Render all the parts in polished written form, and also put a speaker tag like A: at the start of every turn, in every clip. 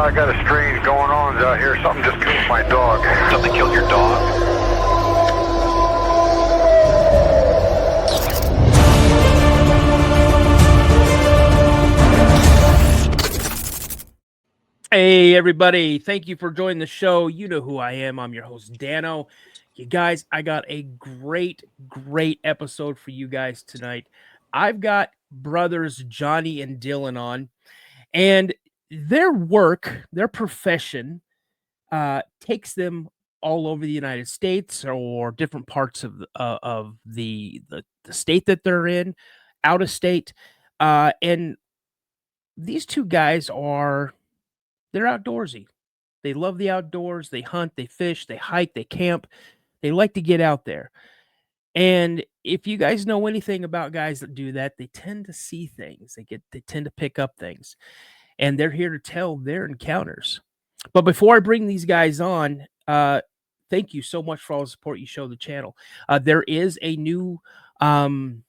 A: I got a strange going on out here. Something just killed my dog.
B: Something killed your dog?
C: Hey, everybody. Thank you for joining the show. You know who I am. I'm your host, Dano. You guys, I got a great episode for you guys tonight. I've got brothers Jonny and Dylan on, and their work, their profession, takes them all over the United States or different parts of the state that they're in, out of state. And these two guys they're outdoorsy. They love the outdoors. They hunt, they fish, they hike, they camp. They like to get out there. And if you guys know anything about guys that do that, they tend to see things. They tend to pick up things. And they're here to tell their encounters. But before I bring these guys on, thank you so much for all the support you show the channel. There is a new format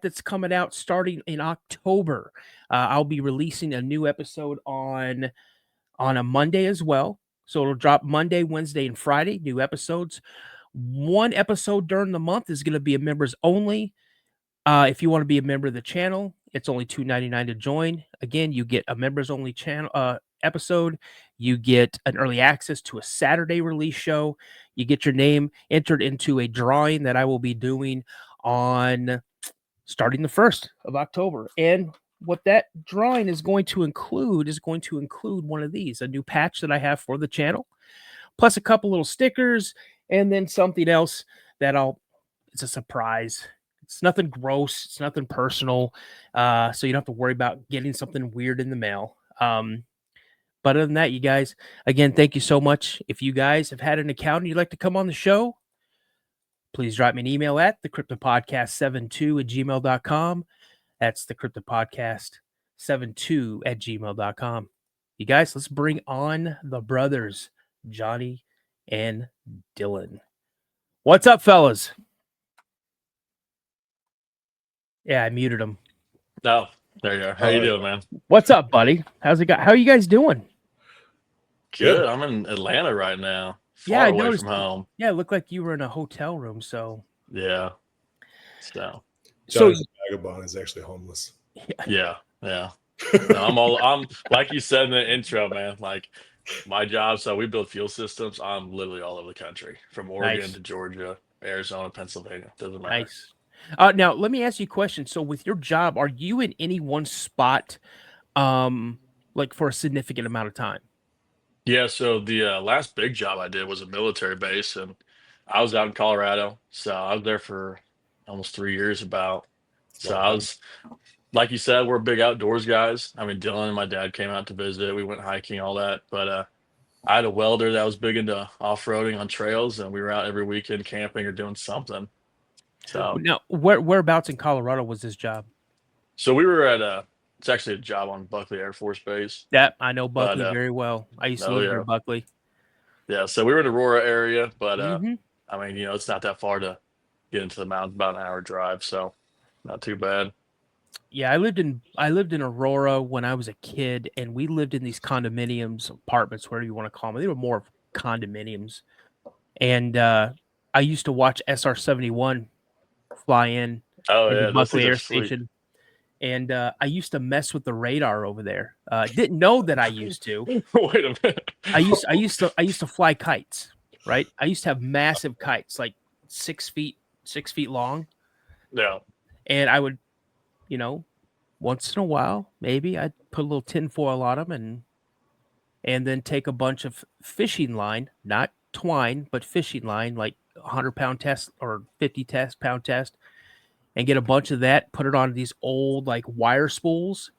C: that's coming out starting in October. I'll be releasing a new episode on a Monday as well. So it'll drop Monday, Wednesday, and Friday, new episodes. One episode during the month is going to be a members only. If you want to be a member of the channel, it's only $2.99 to join. Again, you get a members only channel episode. You get an early access to a Saturday release show. You get your name entered into a drawing that I will be doing on starting the 1st of October. And what that drawing is going to include one of these, a new patch that I have for the channel, plus a couple little stickers, and then something else it's a surprise. It's nothing gross. It's nothing personal. So you don't have to worry about getting something weird in the mail. But other than that, you guys, again, thank you so much. If you guys have had an account and you'd like to come on the show, please drop me an email at thecryptidpodcast72@gmail.com. That's thecryptidpodcast72@gmail.com. You guys, let's bring on the brothers, Jonny and Dylan. What's up, fellas? Yeah, I muted them.
D: No, there you are. How you doing, man?
C: What's up, buddy? How's it going? How are you guys doing?
D: Good. I'm in Atlanta right now.
C: Yeah, I
D: away
C: noticed.
D: From home.
C: Yeah, it looked like you were in a hotel room. So
D: yeah.
E: Johnny's vagabond is actually homeless.
D: Yeah. I'm like you said in the intro, man. Like my job, so we build fuel systems. I'm literally all over the country, from Oregon to Georgia, Arizona, Pennsylvania. Doesn't matter.
C: Nice. Now let me ask you a question. So with your job, are you in any one spot, like for a significant amount of time?
D: Yeah. So the last big job I did was a military base, and I was out in Colorado. So I was there for almost 3 years about. So I was, like you said, we're big outdoors guys. I mean, Dylan and my dad came out to visit. We went hiking, all that. But I had a welder that was big into off-roading on trails, and we were out every weekend camping or doing something. So
C: now, whereabouts in Colorado was this job?
D: So we were at it's actually a job on Buckley Air Force Base.
C: Yeah, I know Buckley very well. I used to live near Buckley.
D: Yeah, so we were in Aurora area, but I mean, it's not that far to get into the mountains, about an hour drive, so not too bad.
C: Yeah, I lived in Aurora when I was a kid, and we lived in these condominiums, apartments, whatever you want to call them. They were more of condominiums, and I used to watch SR-71 fly in the Buckley Air Station, and I used to mess with the radar over there. Didn't know that I used to.
D: Wait a minute.
C: I used to fly kites, right? I used to have massive kites, like 6 feet long.
D: Yeah.
C: And I would, once in a while, maybe I'd put a little tin foil on them and then take a bunch of fishing line, not twine, but fishing line, like 100-pound test or 50-pound test, and get a bunch of that, put it on these old like wire spools,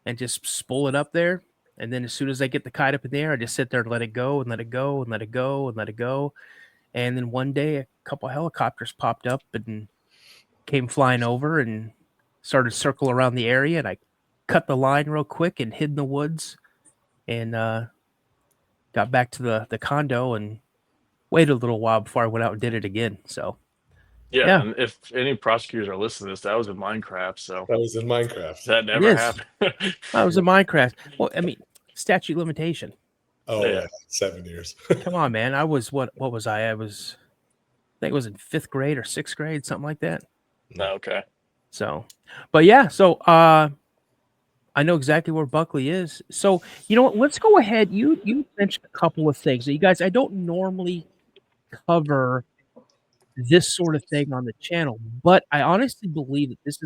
C: and just spool it up there. And then as soon as I get the kite up in the air, I just sit there and let it go and let it go and let it go and let it go. And then one day a couple of helicopters popped up and came flying over and started to circle around the area. And I cut the line real quick and hid in the woods and got back to the condo and waited a little while before I went out and did it again. So
D: yeah. And if any prosecutors are listening to this, that was in Minecraft. So
E: that was in Minecraft.
D: That never happened.
C: That was in Minecraft. Well, I mean, statute limitation.
E: Oh
D: Yeah.
E: yeah, 7 years.
C: Come on, man. I was what was I? I think it was in 5th grade or 6th grade, something like that.
D: Okay.
C: So, but yeah, so I know exactly where Buckley is. So, you know what? Let's go ahead. You mentioned a couple of things. You guys, I don't normally cover this sort of thing on the channel, but I honestly believe that this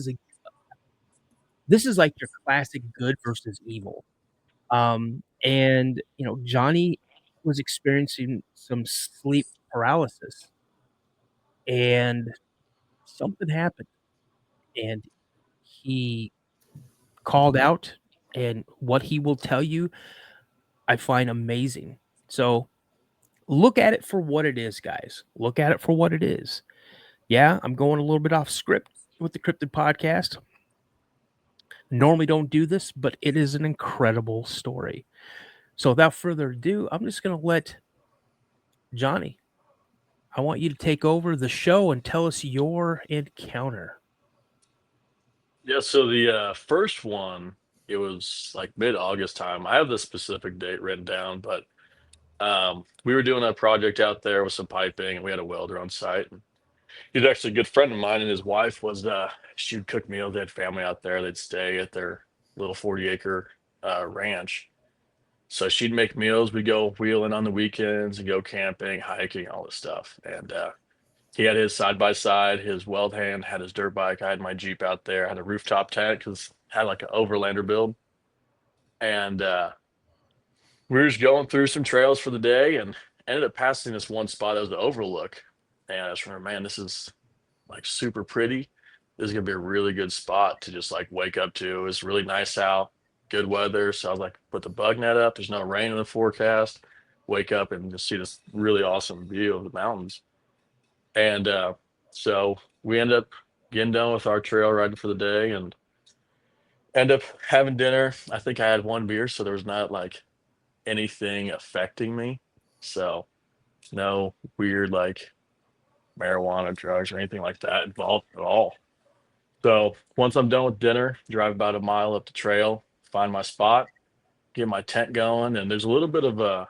C: is like your classic good versus evil. And you know, Jonny was experiencing some sleep paralysis, and something happened, and he called out, and what he will tell you, I find amazing. So look at it for what it is, guys. Look at it for what it is. Yeah, I'm going a little bit off script with the Cryptid Podcast. Normally don't do this, but it is an incredible story. So without further ado, I'm just going to let Jonny, I want you to take over the show and tell us your encounter.
D: Yeah, so the first one, it was like mid-August time. I have the specific date written down, but we were doing a project out there with some piping, and we had a welder on site. And he's actually a good friend of mine, and his wife was she would cook meals. They had family out there. They'd stay at their little 40-acre ranch. So she'd make meals. We'd go wheeling on the weekends and go camping, hiking, all this stuff. And he had his side by side, his weld hand, had his dirt bike. I had my Jeep out there, had a rooftop tent because had like an overlander build. And we were just going through some trails for the day and ended up passing this one spot that was the overlook. And I just remember, man, this is like super pretty. This is gonna be a really good spot to just like wake up to. It's really nice out, good weather. So I was like, put the bug net up. There's no rain in the forecast. Wake up and just see this really awesome view of the mountains. And so we end up getting done with our trail riding for the day and end up having dinner. I think I had one beer, so there was not like anything affecting me. So no weird like marijuana, drugs, or anything like that involved at all. So once I'm done with dinner, drive about a mile up the trail, find my spot, get my tent going, and there's a little bit of a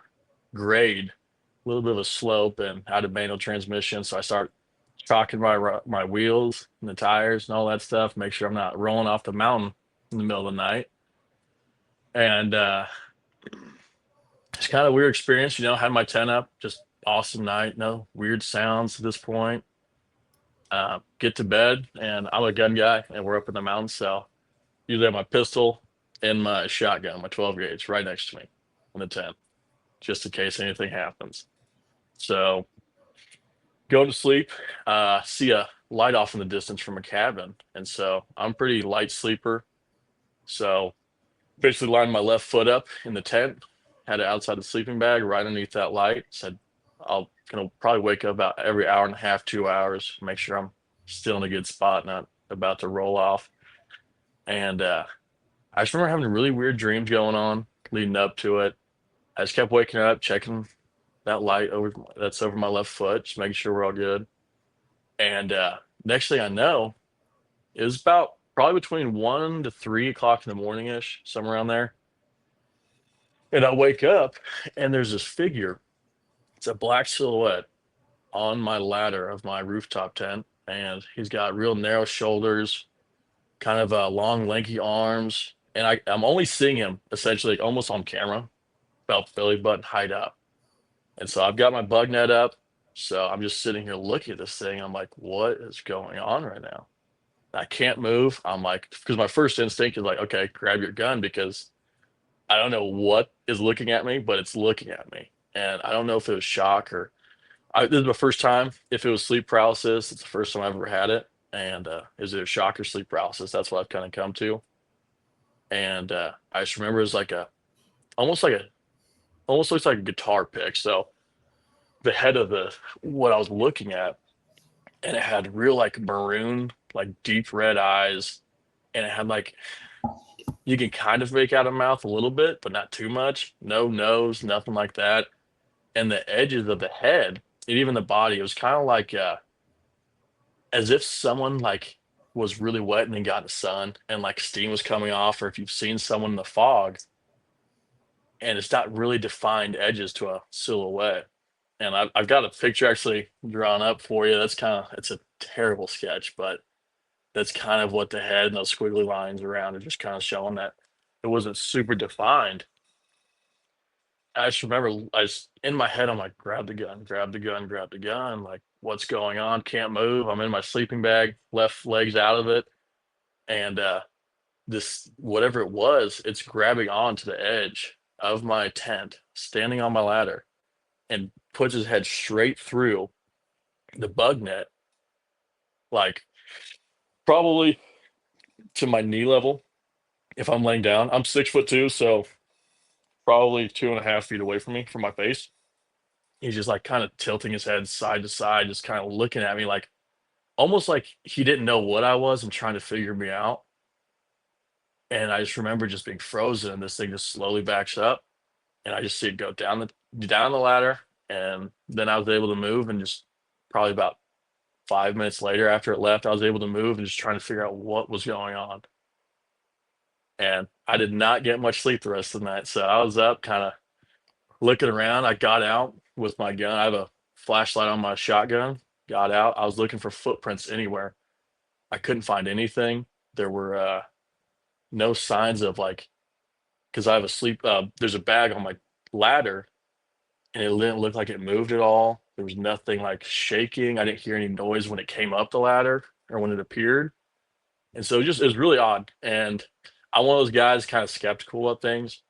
D: grade, a little bit of a slope, and out of manual transmission. So I start chalking my wheels and the tires and all that stuff. Make sure I'm not rolling off the mountain in the middle of the night. And it's kind of a weird experience, had my tent up, just awesome night, no weird sounds at this point. Get to bed, and I'm a gun guy, and we're up in the mountains, so usually have my pistol and my shotgun, my 12 gauge, right next to me in the tent, just in case anything happens. So go to sleep, see a light off in the distance from a cabin, and so I'm a pretty light sleeper. So basically lined my left foot up in the tent, had it outside the sleeping bag right underneath that light. Said I'll gonna probably wake up about every hour and a half, 2 hours, make sure I'm still in a good spot, not about to roll off. And I just remember having really weird dreams going on leading up to it. I just kept waking up, checking that light that's over my left foot, just making sure we're all good. And next thing I know, it was about probably between 1 to 3 o'clock in the morning ish, somewhere around there. And I wake up and there's this figure. It's a black silhouette on my ladder of my rooftop tent. And he's got real narrow shoulders, kind of long, lanky arms. And I'm only seeing him essentially almost on camera, about belly button height up. And so I've got my bug net up. So I'm just sitting here looking at this thing. I'm like, what is going on right now? I can't move. I'm like, because my first instinct is like, okay, grab your gun, because I don't know what is looking at me, but it's looking at me. And I don't know if it was shock or this is my first time. If it was sleep paralysis, it's the first time I've ever had it. And is it a shock or sleep paralysis? That's what I've kind of come to. And I just remember it was like almost looks like a guitar pick. So the head of what I was looking at, and it had real like maroon, like deep red eyes, and it had like, you can kind of make out a mouth a little bit, but not too much. No nose, nothing like that. And the edges of the head and even the body, it was kind of like as if someone like was really wet and then got in the sun and like steam was coming off, or if you've seen someone in the fog and it's not really defined edges to a silhouette. And I've got a picture actually drawn up for you. It's a terrible sketch, but that's kind of what the head and those squiggly lines around are just kind of showing that it wasn't super defined. I just remember in my head, I'm like, grab the gun, grab the gun, grab the gun. Like, what's going on? Can't move. I'm in my sleeping bag, left leg's out of it. And this, whatever it was, it's grabbing onto the edge of my tent, standing on my ladder, and puts his head straight through the bug net, like probably to my knee level. If I'm laying down, I'm 6'2", so probably 2.5 feet away from me, from my face. He's just like kind of tilting his head side to side, just kind of looking at me like almost like he didn't know what I was and trying to figure me out. And I just remember just being frozen, and this thing just slowly backs up, and I just see it go down the ladder, and then I was able to move, and just probably about 5 minutes later after it left, I was able to move and just trying to figure out what was going on. And I did not get much sleep the rest of the night, so I was up kind of looking around. I got out with my gun. I have a flashlight on my shotgun. Got out. I was looking for footprints anywhere. I couldn't find anything. There were no signs of like, because I have there's a bag on my ladder, and it didn't look like it moved at all. There was nothing like shaking. I didn't hear any noise when it came up the ladder or when it appeared. And so it was really odd. And I'm one of those guys kind of skeptical of things.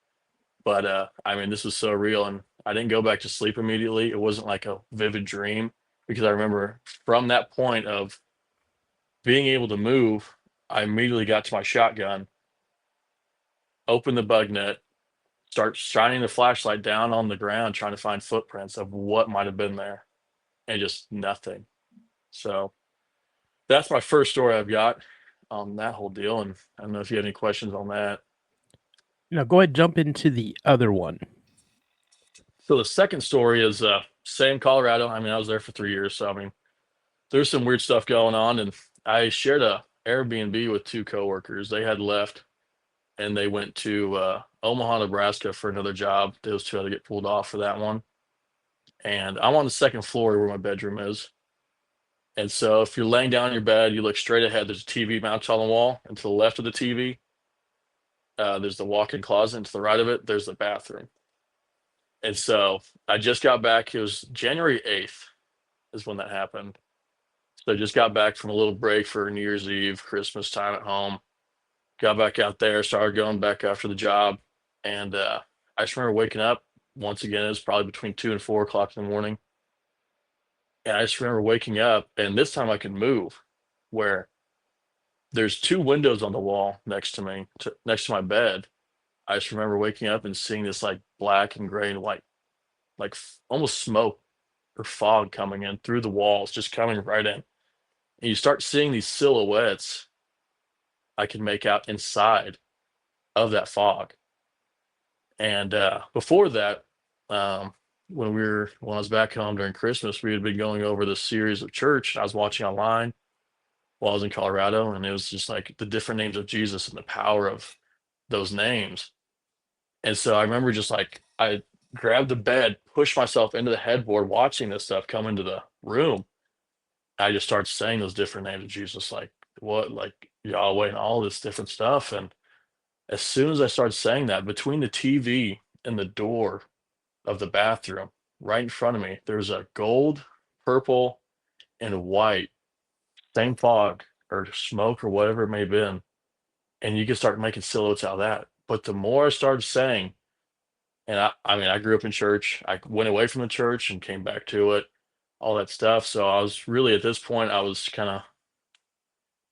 D: But I mean, this was so real, and I didn't go back to sleep immediately. It wasn't like a vivid dream, because I remember from that point of being able to move, I immediately got to my shotgun, opened the bug net, start shining the flashlight down on the ground, trying to find footprints of what might have been there, and just nothing. So that's my first story I've got on that whole deal. And I don't know if you have any questions on that.
C: Now go ahead and jump into the other one.
D: So the second story is same Colorado. I mean, I was there for 3 years, so I mean, there's some weird stuff going on. And I shared a Airbnb with two coworkers. They had left, and they went to Omaha, Nebraska for another job. Those two had to get pulled off for that one. And I'm on the second floor where my bedroom is. And so if you're laying down in your bed, you look straight ahead. There's a TV mounted on the wall, and to the left of the TV, there's the walk-in closet, and to the right of it, there's the bathroom. And so I just got back. It was January 8th is when that happened. So I just got back from a little break for New Year's Eve, Christmas time at home. Got back out there, started going back after the job. And I just remember waking up once again. It was probably between 2 and 4 o'clock in the morning. And I just remember waking up, and this time I could move, where there's two windows on the wall next to me, next to my bed. I just remember waking up and seeing this like black and gray and white, like almost smoke or fog coming in through the walls, just coming right in. And you start seeing these silhouettes I can make out inside of that fog. And before that, when I was back home during Christmas, we had been going over this series of church I was watching online while I was in Colorado, and it was just like the different names of Jesus and the power of those names. And so I remember just like I grabbed the bed, pushed myself into the headboard, watching this stuff come into the room. I just started saying those different names of Jesus, like Yahweh and all this different stuff. And as soon as I started saying that, between the TV and the door of the bathroom, right in front of me, there's a gold, purple, and white, same fog or smoke or whatever it may have been. And you can start making silhouettes out of that. But the more I started saying, and I mean, I grew up in church. I went away from the church and came back to it, all that stuff. So I was really, at this point, I was kind of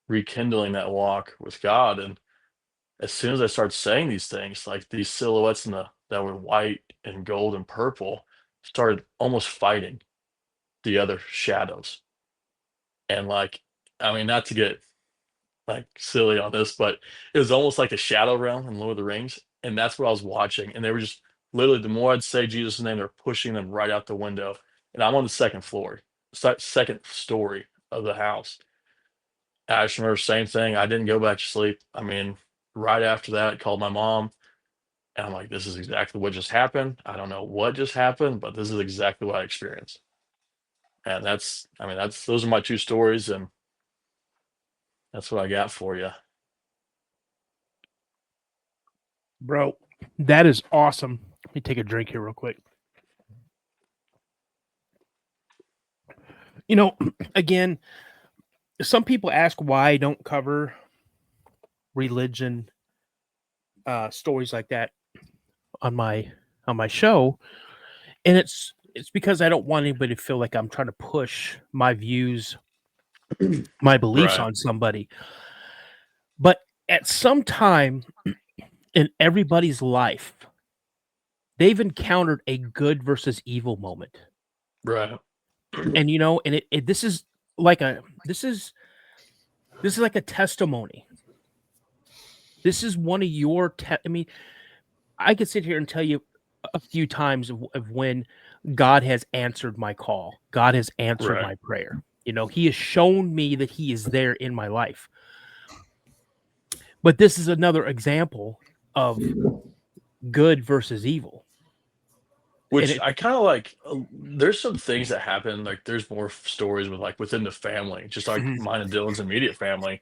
D: rekindling that walk with God. And as soon as I started saying these things, like these silhouettes that were white and gold and purple started almost fighting the other shadows. And like, I mean, not to get like silly on this, but it was almost like the shadow realm in Lord of the Rings. And that's what I was watching. And they were just literally, the more I'd say Jesus' name, they're pushing them right out the window. And I'm on the second floor, second story of the house. I just remember same thing. I didn't go back to sleep. I mean, right after that, I called my mom, And I'm like, this is exactly what just happened. I don't know what just happened, but this is exactly what I experienced. And those are my two stories, and that's what I got for you.
C: Bro, that is awesome. Let me take a drink here real quick. You know, again, some people ask why I don't cover religion stories like that on my show, and it's because I don't want anybody to feel like I'm trying to push my views, my beliefs
D: Right.
C: on somebody. But at some time in everybody's life, they've encountered a good versus evil moment.
D: Right.
C: And you know, and this is like a testimony. This is one of your I mean, I could sit here and tell you a few times of when God has answered my call. God has answered
D: Right.
C: my prayer. You know, he has shown me that he is there in my life. But this is another example of good versus evil.
D: Which I kind of like. There's some things that happen. Like there's more stories with like within the family, just like mine and Dylan's immediate family,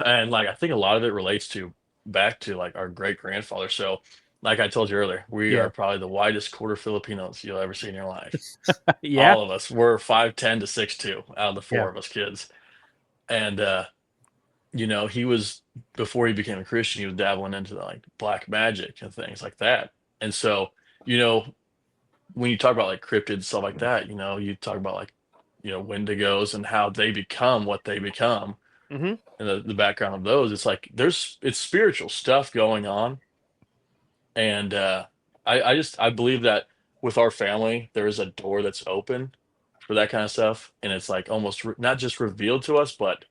D: and like I think a lot of it relates to back to like our great grandfather. So, like I told you earlier, we
C: Yeah.
D: are probably the widest quarter Filipinos you'll ever see in your life.
C: Yeah.
D: All of us. We're 5'10" to 6'2" out of the four
C: Yeah.
D: of us kids, and you know, he was before he became a Christian, he was dabbling into like black magic and things like that, and so you know when you talk about like cryptids stuff like that, you know, you talk about like, you know, wendigos and how they become what they become,
C: Mm-hmm.
D: and the background of those. It's like it's spiritual stuff going on, and I believe that with our family there is a door that's open for that kind of stuff, and it's like almost not just revealed to us, but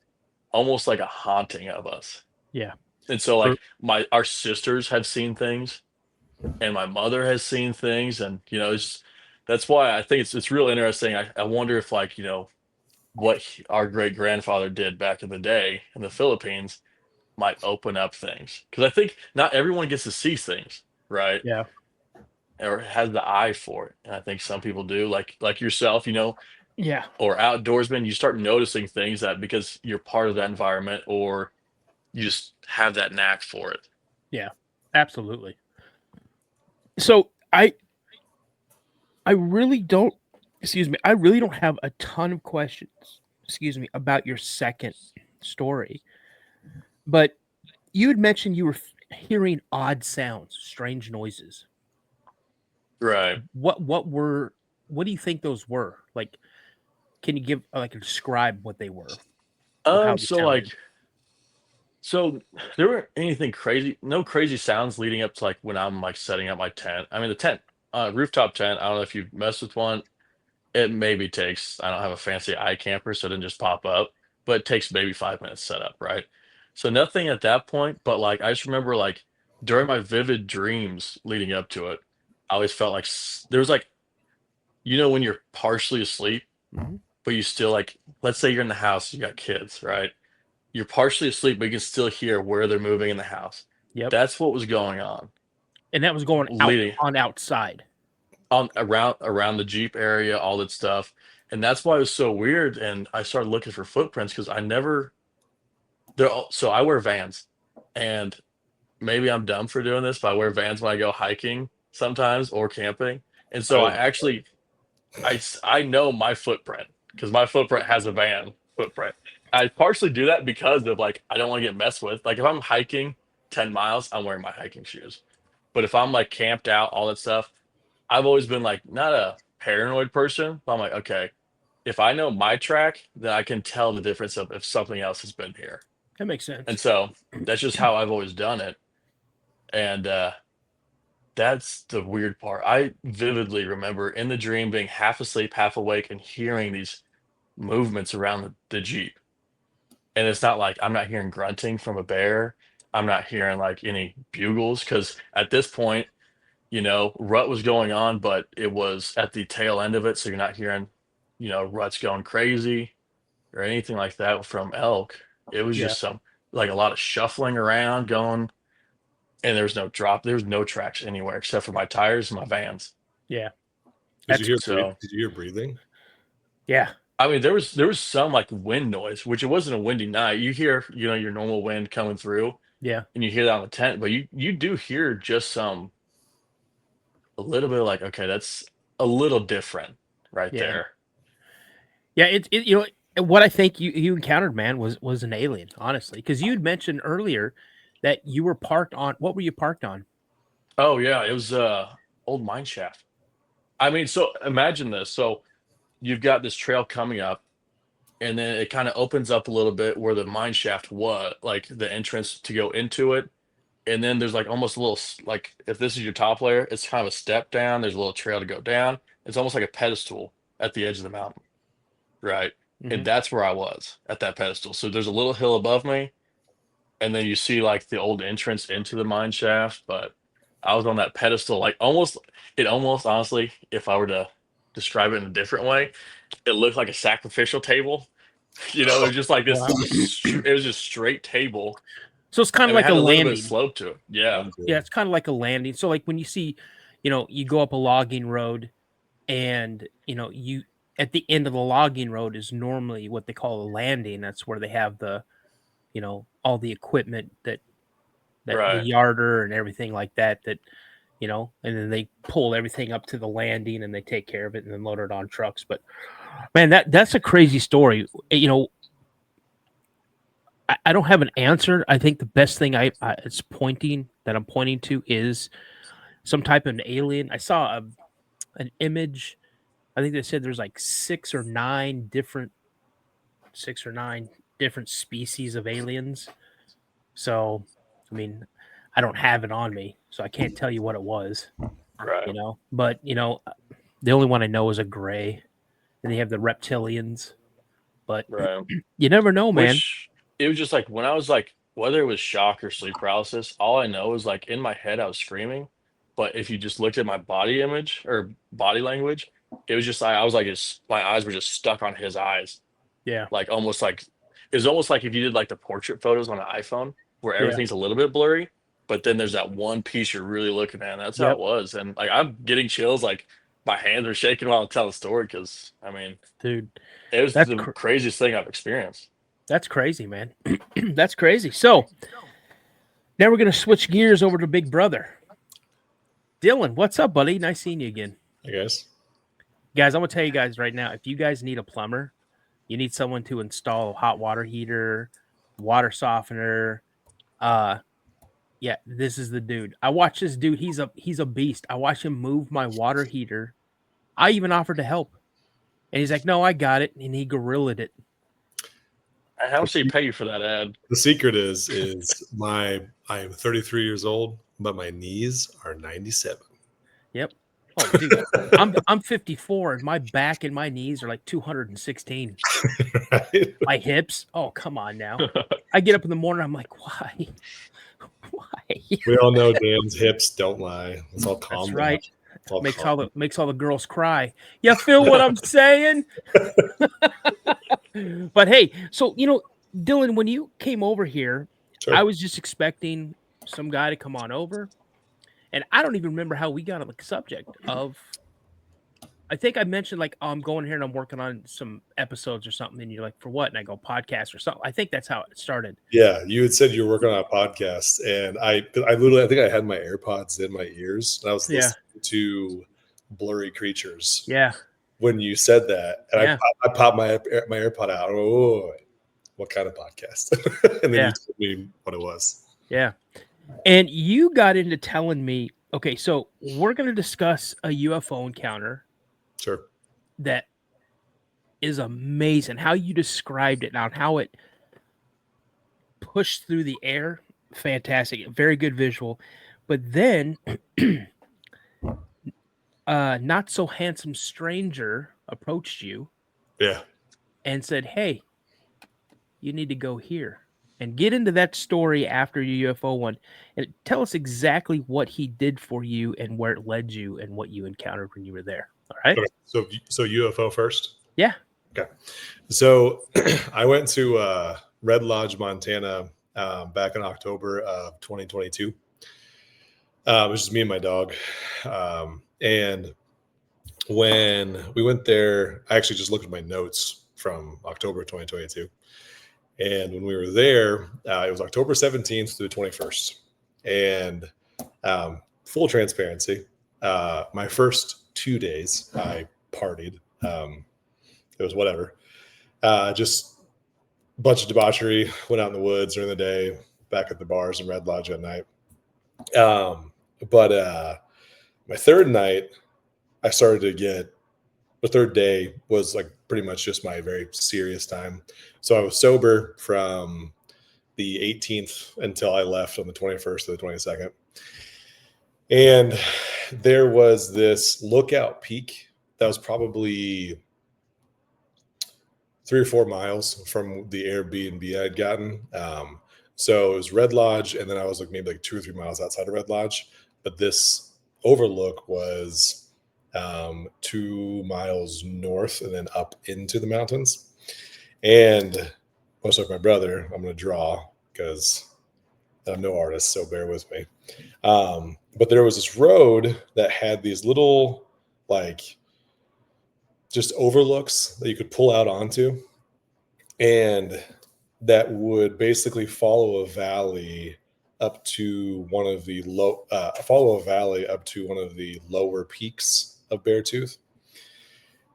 D: almost like a haunting of us.
C: Yeah.
D: And so
C: For-
D: like our sisters have seen things, and my mother has seen things, and you know that's why I think it's real interesting. I wonder if like, you know, what our great grandfather did back in the day in the Philippines might open up things, because I think not everyone gets to see things, right,
C: Yeah.
D: or has the eye for it, and I think some people do, like yourself, you know,
C: Yeah.
D: or outdoorsmen. You start noticing things that because you're part of that environment, or you just have that knack for it.
C: Yeah. Absolutely. So I really don't, I really don't have a ton of questions, about your second story. But you had mentioned you were hearing odd sounds, strange noises.
D: Right.
C: What do you think those were? Like, can you give describe what they were or how they
D: So
C: sounded?
D: so there weren't anything crazy, no crazy sounds leading up to like when I'm like setting up my tent. I mean, the tent, rooftop tent. I don't know if you've messed with one. It maybe takes. I don't have a fancy iCamper, so it didn't just pop up, but it takes maybe 5 minutes set up, right? So nothing at that point. But like I just remember like during my vivid dreams leading up to it, I always felt like there was like, you know, when you're partially asleep,
C: Mhm.
D: but you still like, let's say you're in the house, you got kids, right? You're partially asleep, but you can still hear where they're moving in the house.
C: Yep.
D: That's what was going on
C: And that was going
D: leading
C: outside.
D: on around the Jeep area, all that stuff. And that's why it was so weird. And I started looking for footprints because I never so I wear Vans, and maybe I'm dumb for doing this, but I wear Vans when I go hiking sometimes or camping. And so I
E: Oh,
D: actually I know my footprint because my footprint has a van footprint. I partially do that because of like I don't want to get messed with. Like if I'm hiking 10 miles, I'm wearing my hiking shoes. But if I'm like camped out, all that stuff, I've always been like not a paranoid person, but I'm like, okay, if I know my track, then I can tell the difference of if something else has been here.
C: That makes
D: And
C: sense.
D: so that's just how I've always done it. And that's the weird part. I vividly remember in the dream being half asleep, half awake, and hearing these movements around the Jeep. And it's not like I'm not hearing grunting from a bear. I'm not hearing like any bugles because at this point, you know, rut was going on, but it was at the tail end of it. So you're not hearing, you know, ruts going crazy or anything like that from elk. It was
C: Yeah.
D: just some like a lot of shuffling around going. and there was no drop. There was no tracks anywhere except for my tires and my vans.
C: Yeah.
E: Did you
D: So
E: hear breathing?
C: Yeah.
D: I mean, there was some like wind noise, which it wasn't a windy night. You hear, your normal wind coming through,
C: Yeah.
D: and you hear that on the tent, but you do hear just a little bit of like, okay, that's a little different right
C: Yeah.
D: there.
C: Yeah. It what I think you encountered, man, was an alien, honestly, because you had mentioned earlier that you were parked on. What were you parked on?
D: Oh yeah, it was old mine shaft. I mean, so imagine this. So you've got this trail coming up, and then it kind of opens up a little bit where the mine shaft was, like the entrance to go into it. And then there's like almost a little like if this is your top layer, it's kind of a step down. There's a little trail to go down. It's almost like a pedestal at the edge of the mountain, right? And
C: Mhm.
D: that's where I was at that pedestal. So there's a little hill above me, and then you see like the old entrance into the mine shaft. But I was on that pedestal, like almost honestly, if I were to describe it in a different way, it looked like a sacrificial table. It was just like this.
C: Wow.
D: It was just straight table,
C: So it's kind of
D: and it
C: like
D: had
C: a
D: a little bit
C: landing.
D: of slope to it. Yeah,
C: Yeah, it's kind of like a landing. So like when you see, you go up a logging road, and you at the end of the logging road is normally what they call a landing. That's where they have the, all the equipment that the
D: right.
C: yarder and everything like that. And then they pull everything up to the landing and they take care of it and then load it on trucks. But man, that's a crazy story. I don't have an answer. I think the best thing I'm pointing to is some type of an alien. I saw an image. I think they said there's like six or nine different species of aliens. So, I mean, I don't have it on me, so I can't tell you what it was.
D: Right.
C: But the only one I know is a gray, and they have the reptilians. But
D: Right.
C: you never know, man.
D: Which it was just like when I was like, whether it was shock or sleep paralysis, all I know is like in my head I was screaming, but if you just looked at my body image or body language, it was just I was like my eyes were just stuck on his eyes,
C: Yeah,
D: like almost like it was almost like if you did like the portrait photos on an iPhone where
C: Yeah.
D: everything's a little bit blurry, but then there's that one piece you're really looking at. And that's how
C: Yep.
D: it was, and like I'm getting chills, like my hands are shaking while I tell the story because I mean
C: dude,
D: it was
C: That's
D: the craziest thing I've experienced.
C: that's crazy, man. That's crazy. So now we're gonna switch gears over to Big Brother. Dylan, what's up, buddy? Nice seeing you again.
E: I guess.
C: Guys, I'm gonna tell you guys right now, if you guys need a plumber, you need someone to install a hot water heater, water softener. Yeah, this is the dude. I watch this dude. He's a beast. I watch him move my water heater. I even offered to help, and he's like, "No, I got it," and he gorilla'd it.
D: How much do you pay you for that ad?
E: The secret is I am 33 years old, but my knees are 97.
C: Yep. Oh, dude, I'm 54, and my back and my knees are like 216.
E: Right?
C: My hips. Oh, come on now. I get up in the morning. I'm like, why? Why?
E: We all know Dan's hips don't lie. It's all calm.
C: That's right.
E: It's all
C: Makes
E: calm.
C: all the girls cry. You feel what I'm saying? But hey, so Dylan, when you came over here,
E: Sure.
C: I was just expecting some guy to come on over, and I don't even remember how we got on the subject of. I think I mentioned like, oh, I'm going here and I'm working on some episodes or something, and you're like, for what? And I go, podcast or something. I think that's how it started.
E: Yeah, you had said you were working on a podcast, and I think I had my AirPods in my ears, and I was listening to Blurry Creatures.
C: Yeah.
E: When you said that, and
C: Yeah.
E: I popped my AirPod out. Oh, what kind of podcast? And then you told me what it was.
C: Yeah. And you got into telling me, okay, so we're going to discuss a UFO encounter.
E: Sure.
C: That is amazing. How you described it now, and how it pushed through the air. Fantastic. Very good visual. But then not so handsome stranger approached you.
E: Yeah.
C: And said, hey, you need to go here. And get into that story after your UFO one. And tell us exactly what he did for you and where it led you and what you encountered when you were there. All right.
E: Okay. So UFO first?
C: Yeah.
E: Okay. So I went to Red Lodge, Montana back in October of 2022. It was just me and my dog. And when we went there, I actually just looked at my notes from October 2022. And when we were there, it was October 17th through the 21st. And full transparency, my first 2 days, I partied. It was whatever. Just a bunch of debauchery, went out in the woods during the day, back at the bars and Red Lodge at night. But my third night, I started to get, the third day was like pretty much just my very serious time. So I was sober from the 18th until I left on the 21st or the 22nd. And there was this lookout peak that was probably 3 or 4 miles from the Airbnb I'd gotten. So it was Red Lodge, and then I was like maybe like 2 or 3 miles outside of Red Lodge. But this overlook was 2 miles north and then up into the mountains. And much like my brother, I'm going to draw because I'm no artist, so bear with me. But there was this road that had these little, like, just overlooks that you could pull out onto, and that would basically follow a valley up to one of the lower peaks of Beartooth.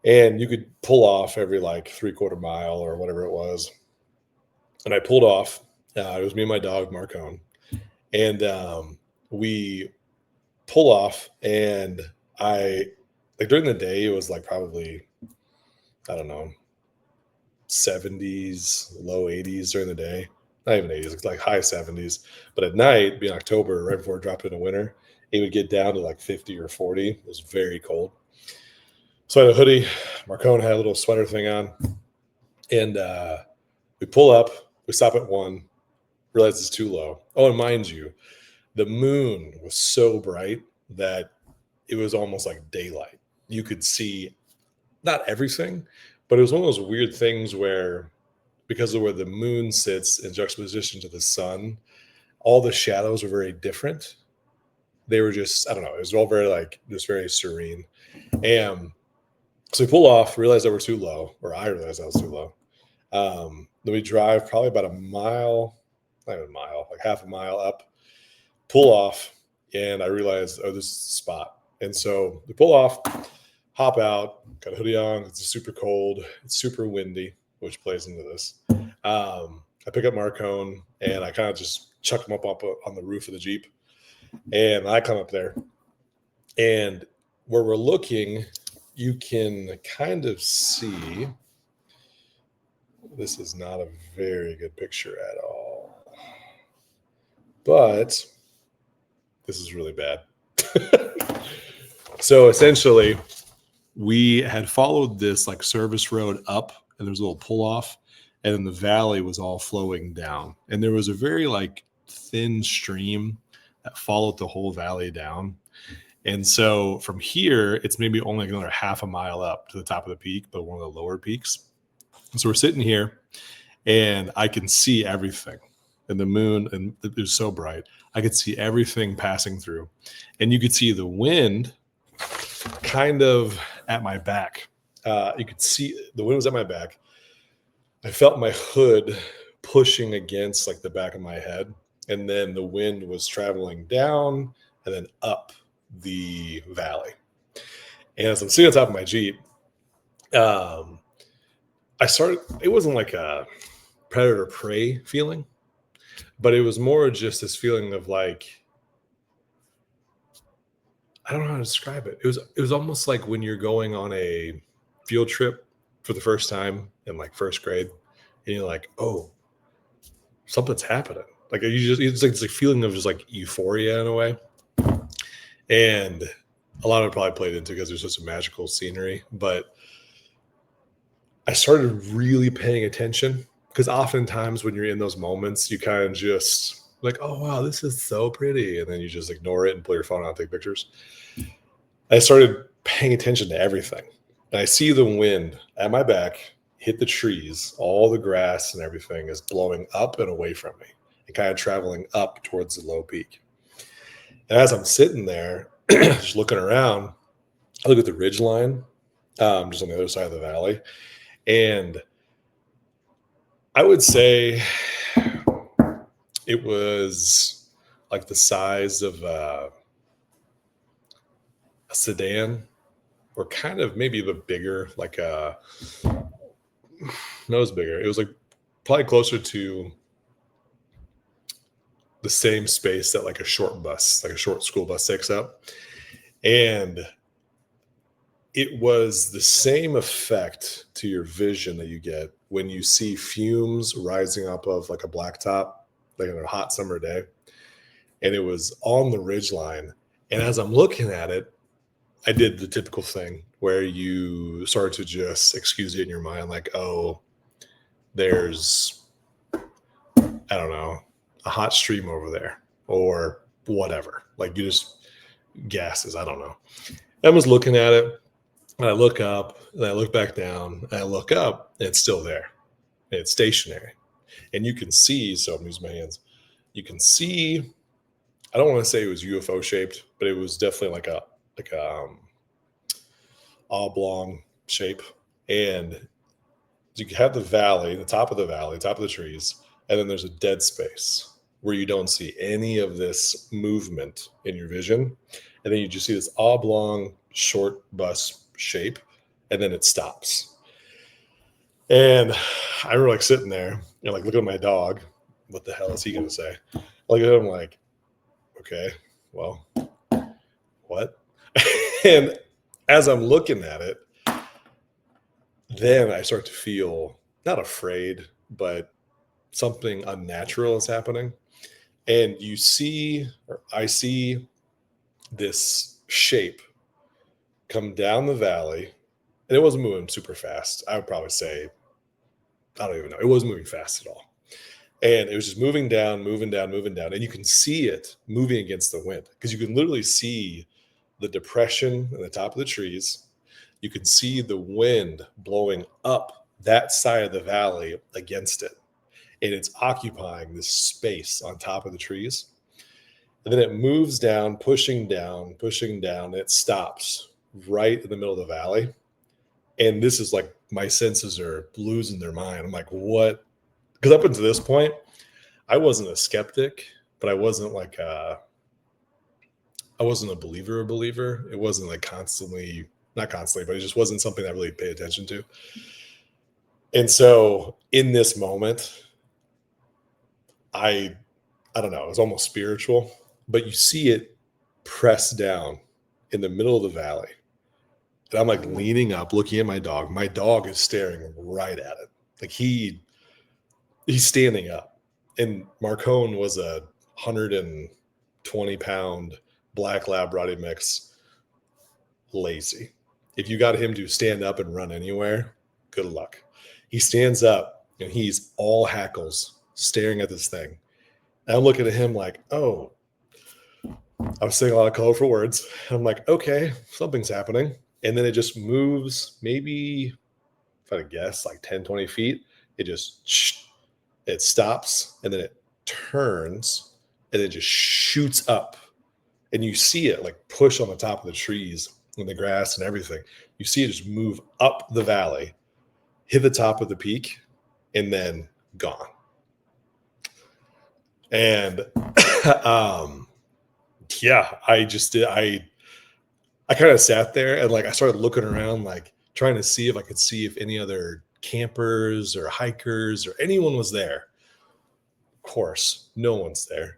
E: And you could pull off every like 3/4 mile or whatever it was. And I pulled off. It was me and my dog, Marcone. And we pull off, and during the day, it was like probably, I don't know, 70s, low 80s during the day. Not even 80s, like high 70s. But at night, being October, right before it dropped into winter, it would get down to like 50 or 40. It was very cold. So I had a hoodie. Marcone had a little sweater thing on. And we pull up. We stop at 1. Realize it's too low. Oh, and mind you, the moon was so bright that it was almost like daylight. You could see not everything, but it was one of those weird things where, because of where the moon sits in juxtaposition to the sun, all the shadows were very different. They were just, I don't know, it was all very like, just very serene. And so we pull off, realize that we're too low, or I realized I was too low. Then we drive probably about a mile, not even a mile, like half a mile up, pull off, and I realized, oh, this is the spot. And so we pull off, hop out, got a hoodie on. It's super cold. It's super windy, which plays into this. I pick up Marcone, and I kind of just chuck him up on the roof of the Jeep. And I come up there. And where we're looking, you can kind of see, this is not a very good picture at all, but this is really bad. So essentially, we had followed this like service road up, and there was a little pull off, and then the valley was all flowing down. And there was a very like thin stream that followed the whole valley down. And so from here, it's maybe only another half a mile up to the top of the peak, but one of the lower peaks. And so we're sitting here, and I can see everything. And the moon, and it was so bright, I could see everything passing through. And you could see the wind kind of at my back. You could see the wind was at my back. I felt my hood pushing against like the back of my head. And then the wind was traveling down and then up the valley. And as I'm sitting on top of my Jeep, it wasn't like a predator prey feeling, but it was more just this feeling of like, I don't know how to describe it. It was almost like when you're going on a field trip for the first time in like first grade, and you're like, oh, something's happening. Like it's like a feeling of just like euphoria in a way. And a lot of it probably played into because there's such a magical scenery, but I started really paying attention, because oftentimes when you're in those moments, you kind of just like, oh, wow, this is so pretty. And then you just ignore it and pull your phone out and take pictures. I started paying attention to everything. And I see the wind at my back hit the trees. All the grass and everything is blowing up and away from me and kind of traveling up towards the low peak. And as I'm sitting there, just looking around, I look at the ridge line, just on the other side of the valley. And I would say it was like the size of a sedan, or kind of maybe a bit bigger, like no, it was bigger. It was like probably closer to the same space that like a short bus, like a short school bus takes up. And it was the same effect to your vision that you get when you see fumes rising up of like a blacktop, like on a hot summer day. And it was on the ridge line. And as I'm looking at it, I did the typical thing where you start to just excuse it in your mind, like, oh, there's, I don't know, a hot stream over there or whatever. Like you just gases, I don't know. I was looking at it, and I look up, and I look back down, and I look up, and it's still there. And it's stationary. And you can see, so I'm using my hands, you can see, I don't want to say it was UFO shaped, but it was definitely like a oblong shape. And you have the valley, the top of the valley, top of the trees, and then there's a dead space where you don't see any of this movement in your vision. And then you just see this oblong short bus shape, and then it stops. And I remember like sitting there and like looking at my dog. What the hell is he going to say? I look at him like, okay, well, what? And as I'm looking at it, then I start to feel not afraid, but something unnatural is happening. And you see, or I see this shape come down the valley, and it wasn't moving super fast. I would probably say, I don't even know. It wasn't moving fast at all. And it was just moving down, moving down, moving down. And you can see it moving against the wind, because you can literally see the depression in the top of the trees. You can see the wind blowing up that side of the valley against it. And it's occupying this space on top of the trees. And then it moves down, pushing down, and it stops right in the middle of the valley. And this is like, my senses are losing their mind. I'm like, what? Because up until this point, I wasn't a skeptic, but I wasn't like I wasn't a believer. It wasn't like not constantly, but it just wasn't something I really paid attention to. And so in this moment, I don't know, it was almost spiritual, but you see it press down in the middle of the valley. And I'm like leaning up, looking at my dog. My dog is staring right at it. Like he's standing up. And Marcone was a 120-pound black Labrador mix, lazy. If you got him to stand up and run anywhere, good luck. He stands up and he's all hackles, staring at this thing. And I'm looking at him like, oh, I was saying a lot of colorful words. I'm like, okay, something's happening. And then it just moves, maybe, if I had to guess, like 10, 20 feet. It stops, and then it turns, and it just shoots up. And you see it like push on the top of the trees and the grass and everything. You see it just move up the valley, hit the top of the peak, and then gone. And yeah, I kind of sat there and like I started looking around, like trying to see if any other campers or hikers or anyone was there. Of course, no one's there,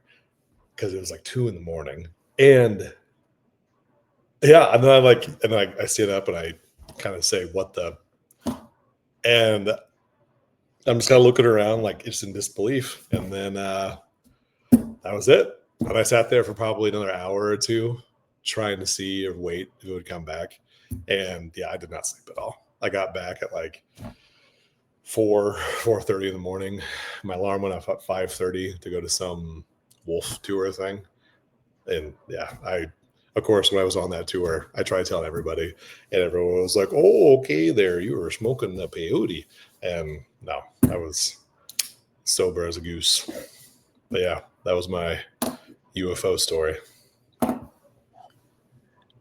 E: because it was like 2 a.m. And yeah, and then I stand up and I kind of say, what the? And I'm just kind of looking around like it's in disbelief. And then that was it. And I sat there for probably another hour or two trying to see or wait if it would come back. And yeah, I did not sleep at all. I got back at like 4:30 in the morning. My alarm went off at 5:30 to go to some wolf tour thing. And yeah, of course, when I was on that tour, I tried telling everybody, and everyone was like, oh, okay, there, you were smoking the peyote. And no, I was sober as a goose. But yeah, that was my UFO story.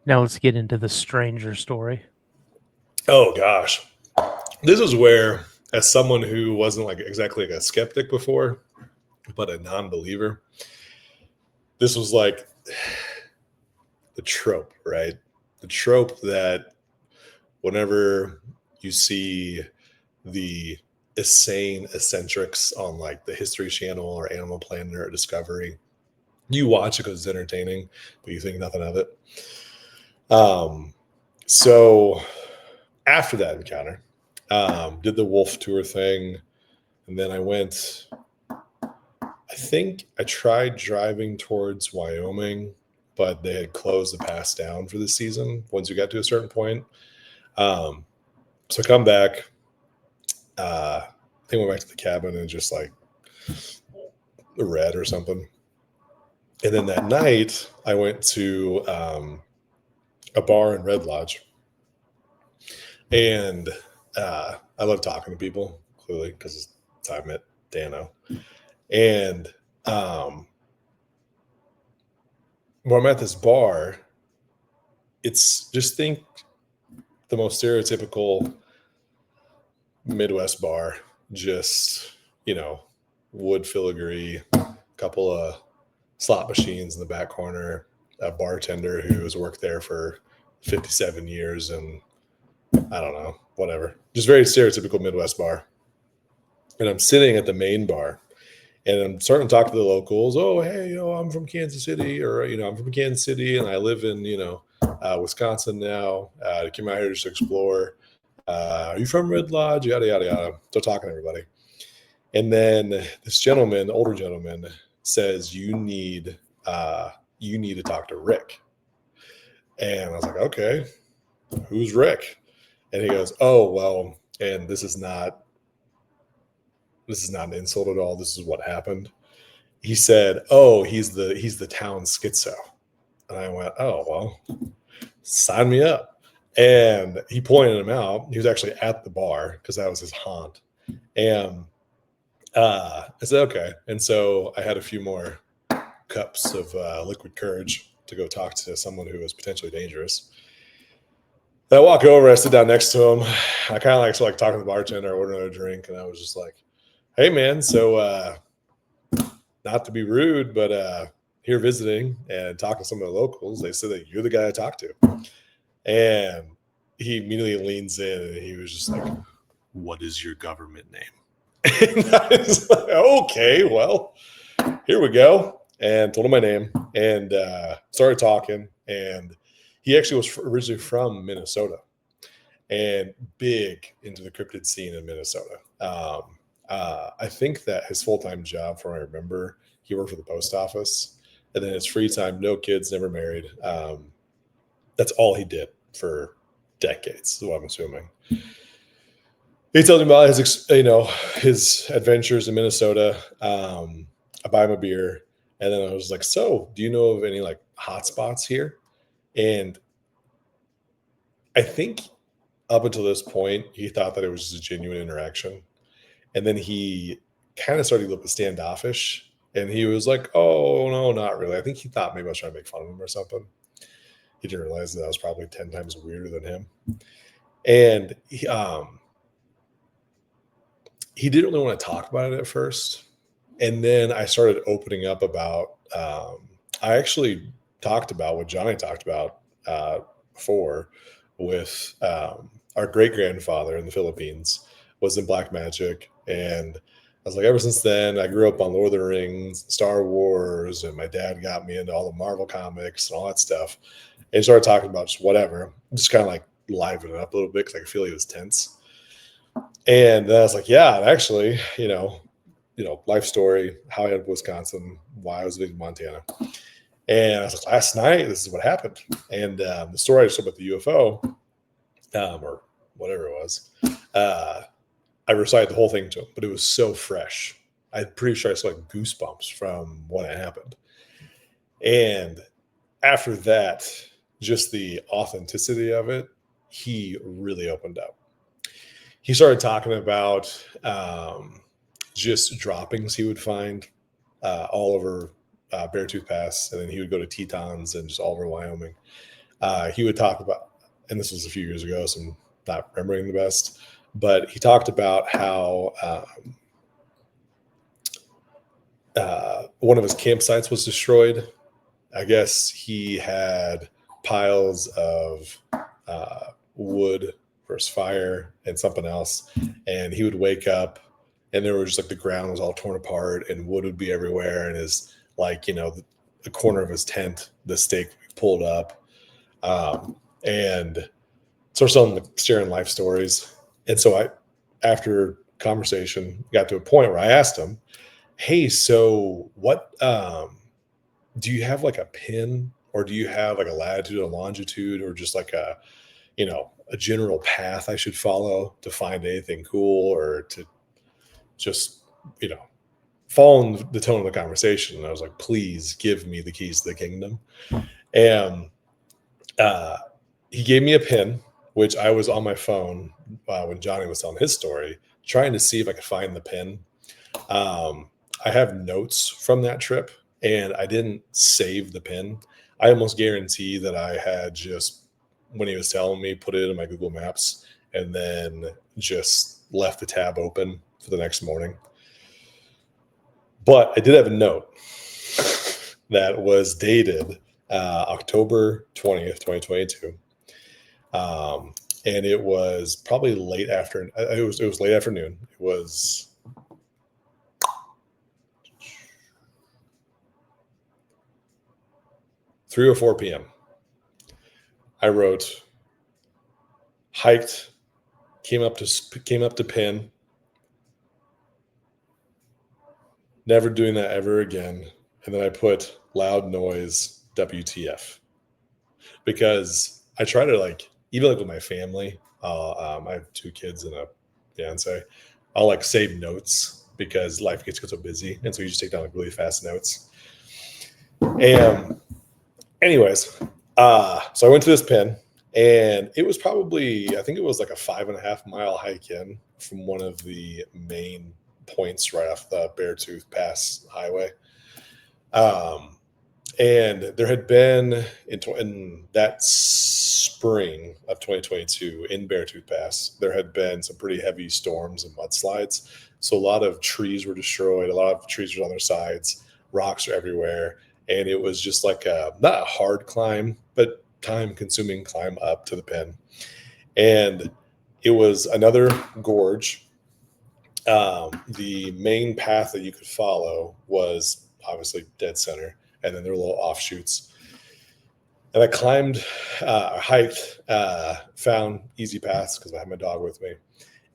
C: Now let's get into the stranger story.
E: Oh gosh, this is where, as someone who wasn't like exactly like a skeptic before, but a non-believer, this was like the trope, right? The trope that whenever you see the insane eccentrics on like the History Channel or Animal Planet or Discovery, you watch it because it's entertaining, but you think nothing of it. So after that encounter, did the wolf tour thing, and then I went. I think I tried driving towards Wyoming, but they had closed the pass down for the season once you got to a certain point. So I come back. I think I went back to the cabin and just like read or something. And then that night, I went to a bar in Red Lodge. And I love talking to people, clearly, because it's how I met Dano. And when I'm at this bar, it's just think the most stereotypical Midwest bar, just, wood filigree, a couple of slot machines in the back corner, a bartender who has worked there for 57 years, and I don't know, whatever. Just very stereotypical Midwest bar. And I'm sitting at the main bar, and I'm starting to talk to the locals. Oh, hey, I'm from Kansas City, or, I'm from Kansas City, and I live in, Wisconsin now. I came out here just to explore. Are you from Red Lodge? Yada, yada, yada. So talking to everybody. And then this gentleman, older gentleman, says, you need to talk to Rick. And I was like, okay, who's Rick? And he goes, oh, well, and this is not an insult at all. This is what happened. He said, oh, he's the town schizo. And I went, oh, well, sign me up. And he pointed him out. He was actually at the bar because that was his haunt. And I said, okay. And so I had a few more cups of liquid courage to go talk to someone who was potentially dangerous. I walk over, I sit down next to him. I kind of like talking to the bartender, I ordered another drink, and I was just like, hey, man, so not to be rude, but here visiting and talking to some of the locals, they said that you're the guy I talked to. And he immediately leans in, and he was just like, what is your government name? And I was like, okay, well, here we go. And told him my name and started talking. And he actually was originally from Minnesota and big into the cryptid scene in Minnesota. I think that his full-time job, from what I remember, he worked for the post office. And then his free time, no kids, never married. That's all he did for decades, is what I'm assuming. He tells me about his adventures in Minnesota. I buy him a beer, and then I was like, so do you know of any like hot spots here? And I think up until this point, he thought that it was just a genuine interaction. And then he kind of started to look standoffish. And he was like, oh, no, not really. I think he thought maybe I was trying to make fun of him or something. He didn't realize that I was probably 10 times weirder than him. And he didn't really want to talk about it at first. And then I started opening up about, I actually talked about what Jonny talked about before with our great-grandfather in the Philippines was in black magic. And I was like, ever since then, I grew up on Lord of the Rings, Star Wars, and my dad got me into all the Marvel comics and all that stuff. And started talking about just whatever, just kind of like liven it up a little bit because I could feel he was tense. And then I was like, yeah, actually, life story, how I ended up in Wisconsin, why I was living in Montana. And I was like, last night, this is what happened. And the story I just told about the UFO, or whatever it was, I recited the whole thing to him, but it was so fresh. I'm pretty sure I still had goosebumps from when it happened. And after that, just the authenticity of it, he really opened up. He started talking about just droppings he would find all over Beartooth Pass, and then he would go to Tetons and just all over Wyoming. he would talk about, and this was a few years ago, so I'm not remembering the best, but he talked about how one of his campsites was destroyed. I guess he had piles of wood versus fire and something else, and he would wake up and there was just like the ground was all torn apart and wood would be everywhere, and his, like, you know, the corner of his tent, the stake pulled up, and so we're sharing life stories. And so I, after conversation, got to a point where I asked him, hey, so what do you have like a pin, or do you have like a latitude and longitude, or just like a, you know, a general path I should follow to find anything cool, or to just, you know, follow the tone of the conversation? And I was like, please give me the keys to the kingdom. And he gave me a pin, which I was on my phone when Jonny was telling his story, trying to see if I could find the pin. I have notes from that trip, and I didn't save the pin. I almost guarantee that I had just, when he was telling me, put it in my Google Maps and then just left the tab open for the next morning. But I did have a note that was dated October 20th, 2022. And it was probably late after, it was late afternoon. It was 3 or 4 p.m. I wrote, hiked, came up to pin, never doing that ever again. And then I put loud noise WTF, because I try to, like, even like with my family, I have 2 kids and a fiance, I'll like save notes because life gets so busy. And so you just take down like really fast notes. And anyways, so I went to this pin, and it was probably, I think it was like a 5.5 mile hike in from one of the main points right off the Beartooth Pass highway. And there had been in that spring of 2022 in Beartooth Pass, there had been some pretty heavy storms and mudslides. So a lot of trees were destroyed. A lot of trees were on their sides. Rocks are everywhere. And it was just like not a hard climb, but time-consuming climb up to the pin. And it was another gorge. The main path that you could follow was obviously dead center, and then there were little offshoots. And I climbed, hiked, found easy paths because I had my dog with me.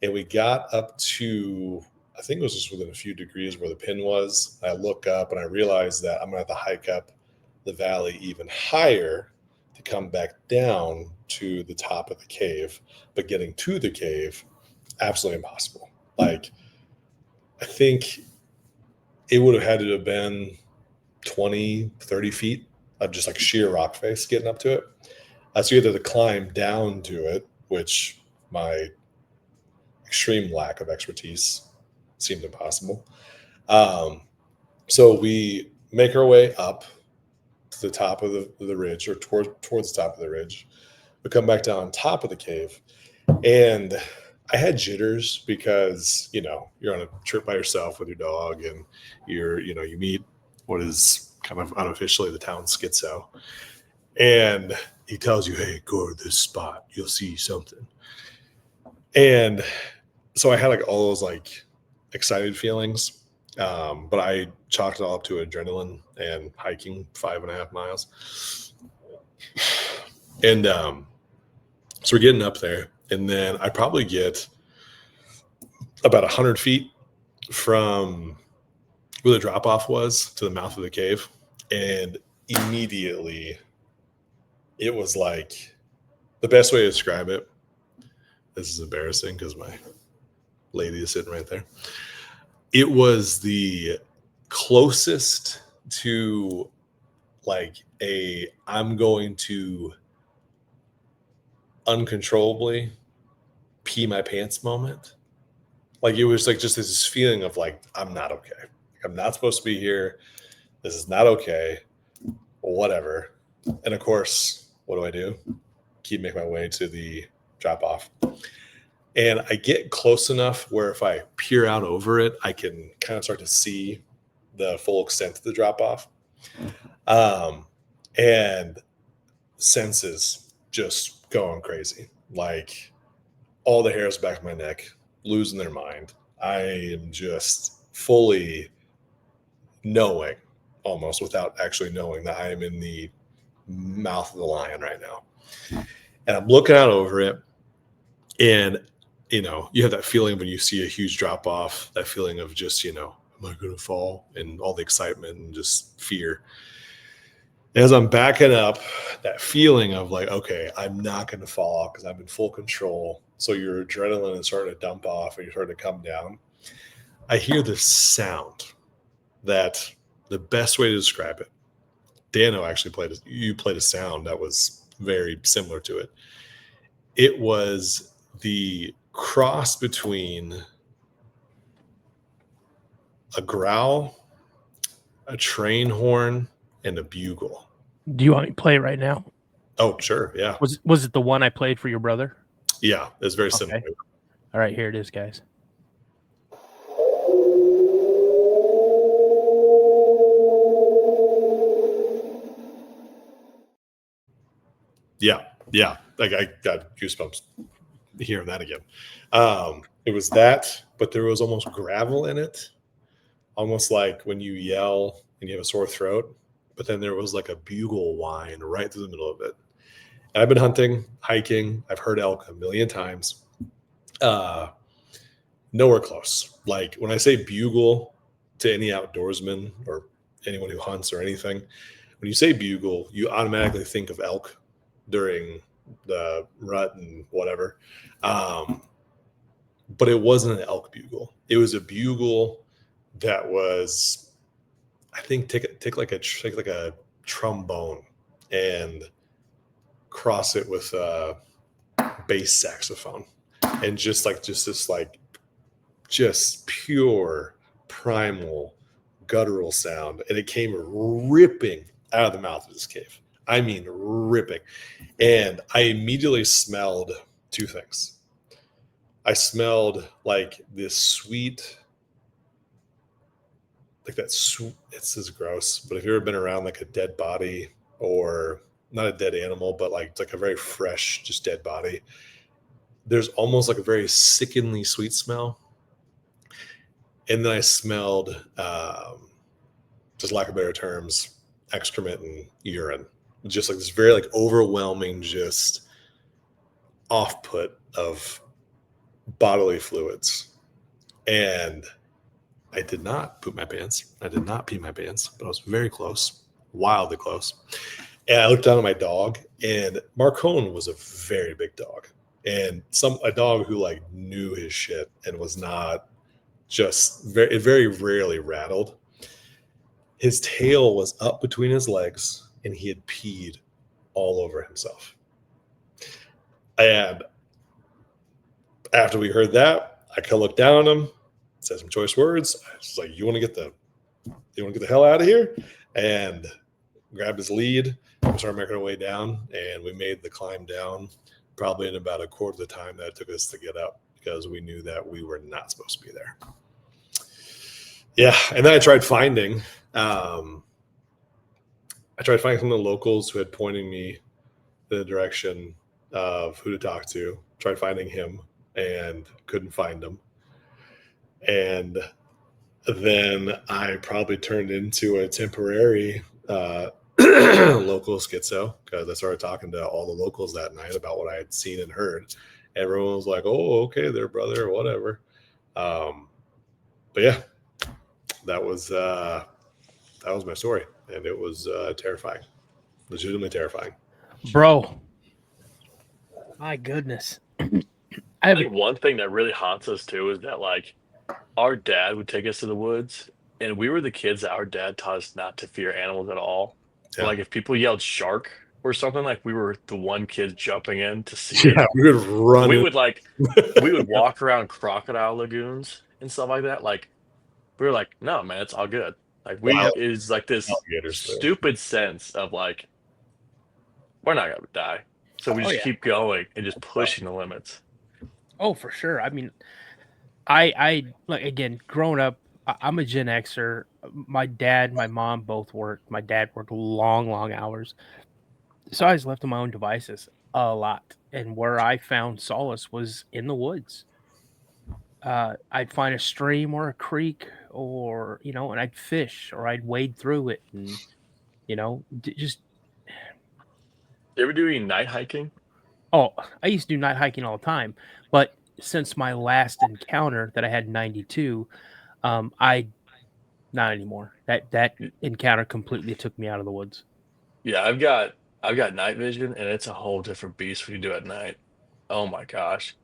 E: And we got up to, I think it was just within a few degrees where the pin was. I look up and I realized that I'm going to have to hike up the valley even higher to come back down to the top of the cave. But getting to the cave, absolutely impossible. Like, I think it would have had to have been 20, 30 feet of just like sheer rock face getting up to it. So you had to climb down to it, which my extreme lack of expertise seemed impossible. So we make our way up to the top of the ridge, or towards the top of the ridge. We come back down on top of the cave, and I had jitters because, you know, you're on a trip by yourself with your dog, and you meet what is kind of unofficially the town schizo, and he tells you, hey, go to this spot, you'll see something. And so I had like all those like excited feelings, but I chalked it all up to adrenaline and hiking 5.5 miles. And so we're getting up there, and then I probably get about 100 feet from where the drop off was to the mouth of the cave, and immediately it was like, the best way to describe it, this is embarrassing because my lady is sitting right there, it was the closest to like I'm going to uncontrollably pee my pants moment. Like, it was like just this feeling of like, I'm not okay. I'm not supposed to be here. This is not okay. Whatever. And of course, What do? Keep making my way to the drop off. And I get close enough where if I peer out over it, I can kind of start to see the full extent of the drop off. And senses just going crazy. Like all the hairs back of my neck losing their mind. I am just fully knowing, almost without actually knowing, that I am in the mouth of the lion right now. And I'm looking out over it, and you have that feeling when you see a huge drop off, that feeling of just, am I going to fall? And all the excitement and just fear. As I'm backing up, that feeling of like, okay, I'm not going to fall off because I'm in full control. So your adrenaline is starting to dump off and you're starting to come down. I hear this sound that the best way to describe it, Dano actually played a sound that was very similar to it. It was the cross between a growl, a train horn, and a bugle.
C: Do you want me to play it right now?
E: Oh, sure. Yeah.
C: Was it the one I played for your brother?
E: Yeah, it's very similar.
C: Okay. All right, here it is, guys.
E: Yeah. Like I got goosebumps hearing that again. It was that, but there was almost gravel in it, almost like when you yell and you have a sore throat. But then there was like a bugle whine right through the middle of it. And I've been hunting, hiking. I've heard elk a million times. Nowhere close. Like when I say bugle to any outdoorsman or anyone who hunts or anything, when you say bugle, you automatically think of elk during the rut and whatever. But it wasn't an elk bugle. It was a bugle that was, I think, take like a trombone and cross it with a bass saxophone, and just pure primal guttural sound, and it came ripping out of the mouth of this cave. I mean, ripping. And I immediately smelled two things. I smelled like this sweet, like that sweet, this is gross, but if you've ever been around like a dead body, or not a dead animal, but like a very fresh, just dead body, there's almost like a very sickeningly sweet smell. And then I smelled, just lack of better terms, excrement and urine. Just like this very like overwhelming, just off-put of bodily fluids. And I did not poop my pants. I did not pee my pants, but I was very close, wildly close. And I looked down at my dog, and Marcone was a very big dog, and a dog who like knew his shit and was not just very rarely rattled. His tail was up between his legs, and he had peed all over himself. And after we heard that, I kind of looked down on him, said some choice words. I was like, "You want to get the hell out of here?" And grabbed his lead. We started making our way down, and we made the climb down probably in about a quarter of the time that it took us to get up, because we knew that we were not supposed to be there. Yeah, and then I tried finding some of the locals who had pointed me in the direction of who to talk to. Tried finding him and couldn't find him. And then I probably turned into a temporary local schizo, because I started talking to all the locals that night about what I had seen and heard. Everyone was like, "Oh, okay, there, brother," or whatever. But yeah, that was my story, and it was terrifying, legitimately terrifying.
C: Bro, my goodness.
D: I think one thing that really haunts us too is that like our dad would take us to the woods, and we were the kids that our dad taught us not to fear animals at all.
E: Yeah.
D: Like if people yelled shark or something, like we were the one kid jumping in to see it.
E: We would run.
D: We would walk around crocodile lagoons and stuff like that. Like we were like, "No, man, it's all good." Like is like this stupid sense of like, we're not gonna die. So we
C: Oh,
D: just
C: yeah.
D: keep going and just pushing the limits.
C: Oh, for sure. I mean, I like, again, growing up, I'm a Gen Xer. My dad, my mom both worked. My dad worked long, long hours. So I was left to my own devices a lot. And where I found solace was in the woods. I'd find a stream or a creek or, and I'd fish or I'd wade through it and, just,
D: You ever do any night hiking?
C: oh, I used to do night hiking all the time. But since my last encounter that I had in 92, I not anymore. That encounter completely took me out of the woods.
D: Yeah, I've got night vision, and it's a whole different beast when you do it at night. Oh my gosh.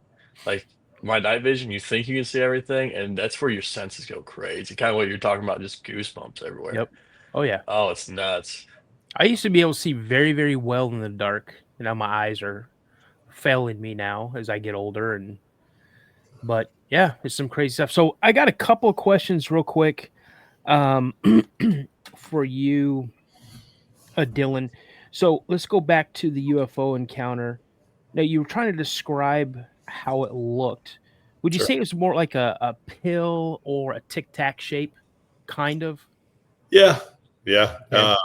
D: Like my night vision, you think you can see everything, and that's where your senses go crazy. Kind of what you're talking about, just goosebumps everywhere.
C: Yep. Oh yeah.
D: Oh, it's nuts.
C: I used to be able to see very, very well in the dark. And now my eyes are failing me now as I get older. But yeah, it's some crazy stuff. So I got a couple of questions real quick for you, Dylan. So let's go back to the UFO encounter. Now you were trying to describe how it looked. Would you
E: Sure.
C: say it was more like a pill or a tic tac shape, kind of?
E: Yeah.
C: Okay.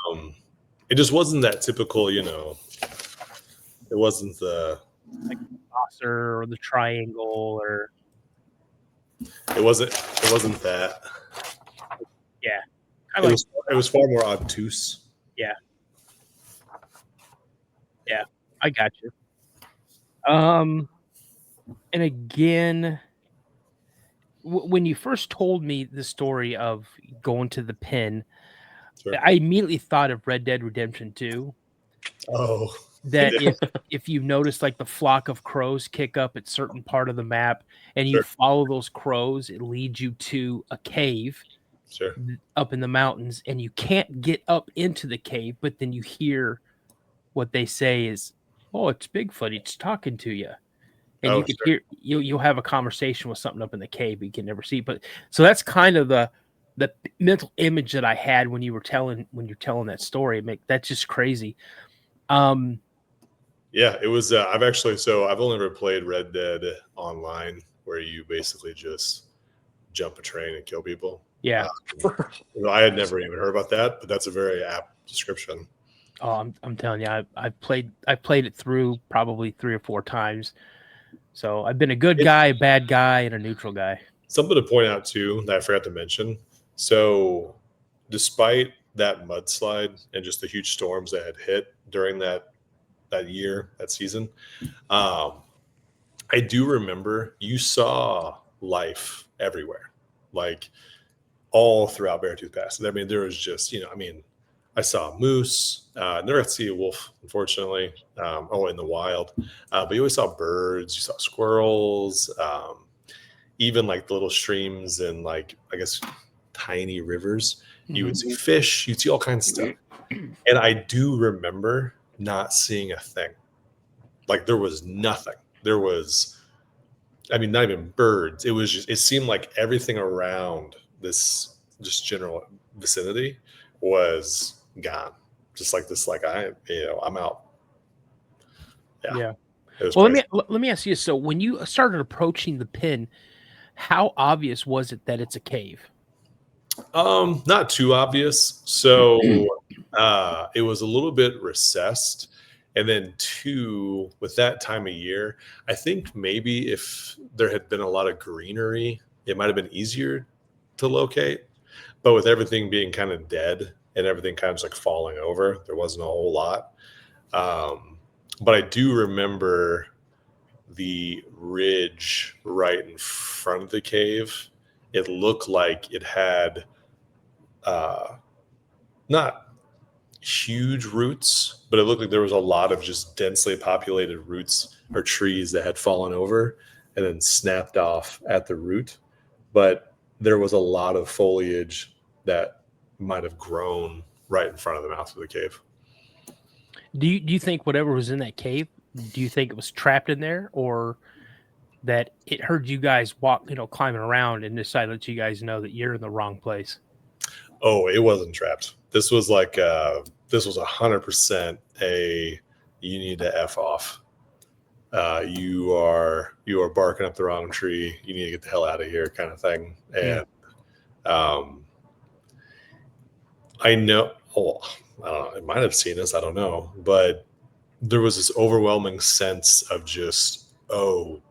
E: It just wasn't that typical, it wasn't the
C: Saucer or the triangle or
E: it wasn't that.
C: yeah.
E: It was far more obtuse.
C: Yeah. I got you. And again, when you first told me the story of going to the pin,
E: Sure.
C: I immediately thought of Red Dead Redemption 2.
E: Oh.
C: That
E: Yeah.
C: if you notice like the flock of crows kick up at certain part of the map and you
E: Sure.
C: follow those crows, it leads you to a cave
E: Sure.
C: up in the mountains, and you can't get up into the cave, but then you hear what they say is, "Oh, it's Bigfoot. It's talking to you." And you could hear you'll have a conversation with something up in the cave you can never see. But so that's kind of the mental image that I had when you're telling that story. That's just crazy.
E: Yeah, it was. I've only ever played Red Dead online, where you basically just jump a train and kill people.
C: Yeah.
E: I had never even heard about that, but that's a very apt description.
C: Oh, I'm telling you, I played it through probably 3 or 4 times. So I've been a good guy, a bad guy, and a neutral guy.
E: Something to point out too that I forgot to mention. So, despite that mudslide and just the huge storms that had hit during that season, I do remember you saw life everywhere, like all throughout Beartooth Pass. I mean, there was just, I saw a moose. Never got to see a wolf, unfortunately, in the wild. But you always saw birds. You saw squirrels, even like the little streams and like, I guess, tiny rivers. You would see fish. You'd see all kinds of stuff. And I do remember not seeing a thing. Like there was nothing. There was, not even birds. It was just, it seemed like everything around this just general vicinity was gone. Just like this, like I'm out.
C: Yeah.
E: Well,
C: let me ask you. So when you started approaching the pin, how obvious was it that it's a cave?
E: Not too obvious. So it was a little bit recessed. And then 2, with that time of year, I think maybe if there had been a lot of greenery, it might have been easier to locate. But with everything being kind of dead and everything kind of just like falling over, there wasn't a whole lot. But I do remember the ridge right in front of the cave. It looked like it had not huge roots, but it looked like there was a lot of just densely populated roots or trees that had fallen over and then snapped off at the root. But there was a lot of foliage that might have grown right in front of the mouth of the cave.
C: Do you think whatever was in that cave, do you think it was trapped in there, or that it heard you guys climbing around and decided to let you guys know that you're in the wrong place?
E: Oh, it wasn't trapped. This was like this was 100% a you need to F off. You are barking up the wrong tree. You need to get the hell out of here, kind of thing. And I know, I don't know, I might have seen this, I don't know, but there was this overwhelming sense of just, oh,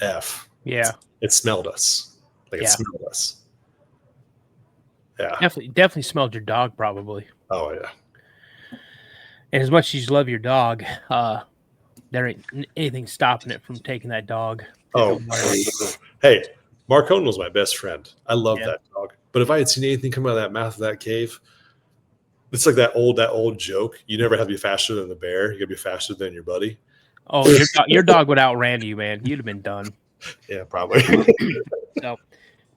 E: F.
C: Yeah.
E: It smelled us. Like it smelled us. Yeah.
C: Definitely smelled your dog, probably.
E: Oh, yeah.
C: And as much as you love your dog, there ain't anything stopping it from taking that dog.
E: Oh, hey, Marcone was my best friend. I love that dog. But if I had seen anything come out of that mouth of that cave, it's like that old joke. You never have to be faster than the bear. You got to be faster than your buddy.
C: Oh, your dog would outran you, man. You'd have been done.
E: Yeah, probably.
C: So,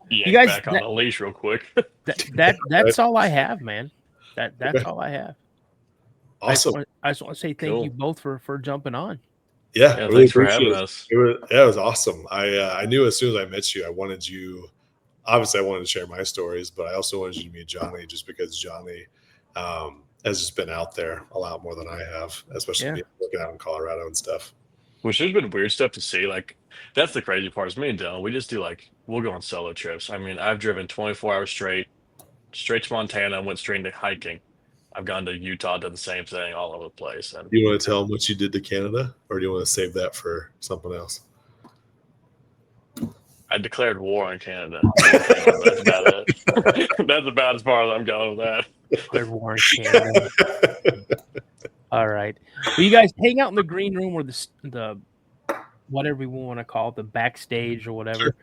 D: you guys back on the leash real quick.
C: That's all I have, man. That's all I have.
E: Awesome.
C: I just want to say thank you both for jumping on.
E: Yeah,
D: really thanks for having us.
E: It was awesome. I knew as soon as I met you, I wanted you. Obviously, I wanted to share my stories, but I also wanted you to meet Jonny, just because Jonny has just been out there a lot more than I have, especially looking out in Colorado and stuff.
D: Which there's been weird stuff to see. Like, that's the crazy part. Is me and Dylan, we just do we'll go on solo trips. I mean, I've driven 24 hours straight to Montana, and went straight into hiking. I've gone to Utah, done the same thing all over the place. And
E: do you want to tell them what you did to Canada, or do you want to save that for something else?
D: I declared war on Canada. That's about it. That's about as far as I'm going with that.
C: Declared war on Canada. All right. Well, you guys hang out in the green room, or the whatever we want to call it, the backstage or whatever.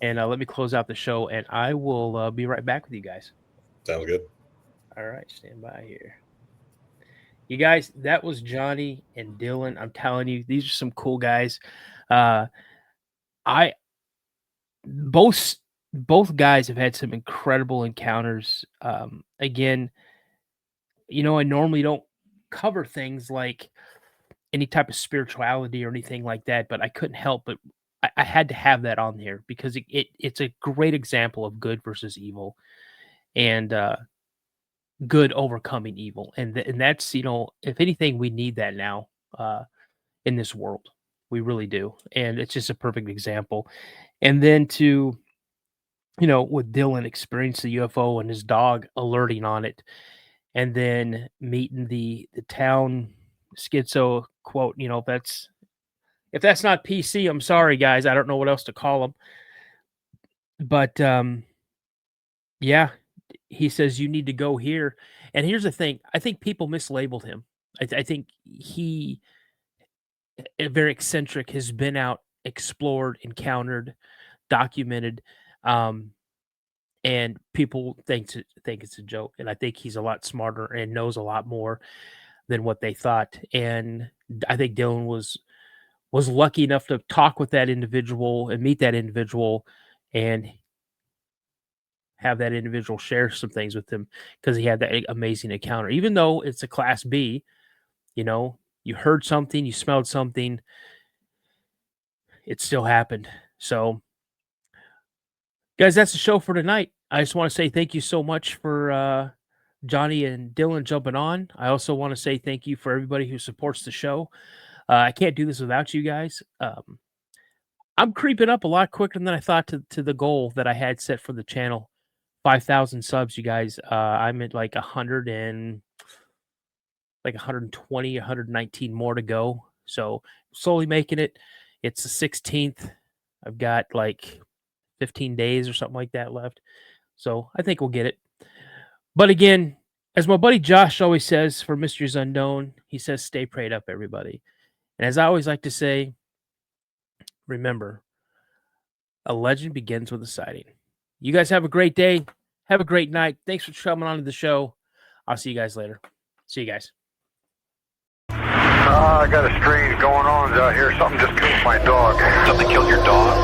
C: And let me close out the show, and I will be right back with you guys.
E: Sounds good. All
C: right, stand by here. You guys, that was Jonny and Dylan. I'm telling you, these are some cool guys. Both guys have had some incredible encounters. Again, I normally don't cover things like any type of spirituality or anything like that, but I couldn't help but I had to have that on here because it's a great example of good versus evil, and good overcoming evil. And that's, if anything, we need that now in this world. We really do. And it's just a perfect example. And then to, with Dylan experience the UFO and his dog alerting on it, and then meeting the town schizo quote, if that's not PC, I'm sorry, guys. I don't know what else to call them. But he says you need to go here. And here's the thing. I think people mislabeled him. I think he, very eccentric, has been out, explored, encountered, documented, and people think it's a joke. And I think he's a lot smarter and knows a lot more than what they thought. And I think Dylan was lucky enough to talk with that individual and meet that individual and have that individual share some things with him, because he had that amazing encounter. Even though it's a class B, you heard something, you smelled something, it still happened. So, guys, that's the show for tonight. I just want to say thank you so much for Jonny and Dylan jumping on. I also want to say thank you for everybody who supports the show. I can't do this without you guys. I'm creeping up a lot quicker than I thought to the goal that I had set for the channel. 5,000 subs, you guys. I'm at like 120, 119 more to go. So slowly making it. It's the 16th. I've got like 15 days or something like that left. So I think we'll get it. But again, as my buddy Josh always says for Mysteries Unknown, he says, stay prayed up, everybody. And as I always like to say, remember, a legend begins with a sighting. You guys have a great day. Have a great night. Thanks for coming on to the show. I'll see you guys later. See you guys.
A: I got a strange going on out here. Something just killed my dog.
B: Something killed your dog?